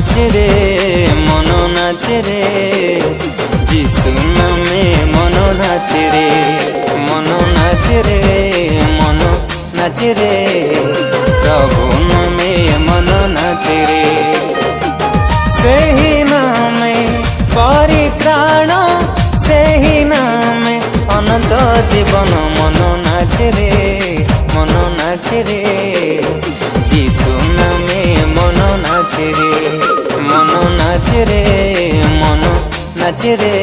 নাচে রে মন নাচে রে, যিশু নামে মন নাচে রে, মন নাচে রে, মন নাচে রে, প্রভু নামে মন নাচে রে। ସେହି ନାମେ ପରିତ୍ରାଣ, ସେହି ନାମେ ଅନନ୍ତ ଜୀବନ। ମନ ନାଚେ ରେ ମନ ନାଚେ ରେ, ଯୀଶୁ ନାମେ ମନ ନାଚେ ରେ, ମନ ନାଚେ ରେ, ମନ ନାଚେ ରେ,